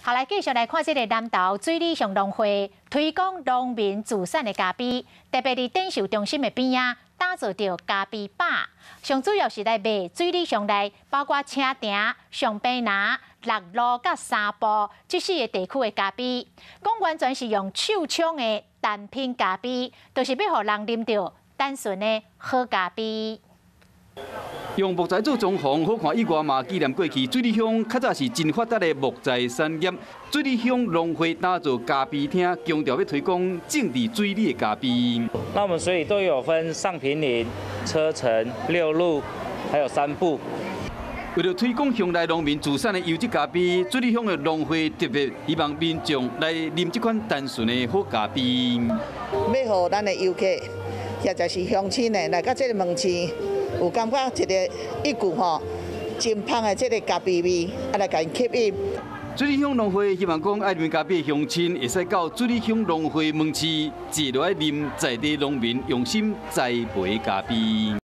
好，来继续来看这个南投水里上农会推广农民自产的咖啡，特别伫展售中心的边啊，打造着咖啡吧。上主要是来卖水里上内，包括车亭、上边拿、六路甲三步这四个地区的咖啡，讲完全是用手冲的单品咖啡，就是要互人啉到单纯的好咖啡。 用木材做装潢，好看以外嘛，纪念过去水里乡较早是真发达的木材产业。水里乡农会打造咖啡厅，强调要推广种植水里的咖啡。那我们水里都有分上坪林、车城、六路，还有三步。为了推广乡内农民自产的优质咖啡，水里乡的农会特别希望民众来啉这款单纯的好咖啡。要互咱的游客，或者是乡亲的来到这个门市。 有感觉一个一股吼真香的这个咖啡味，来甲因吸引。水里乡农会希望讲爱啉咖啡的乡亲，会使到水里乡农会门市，坐落来啉在地农民用心栽培咖啡。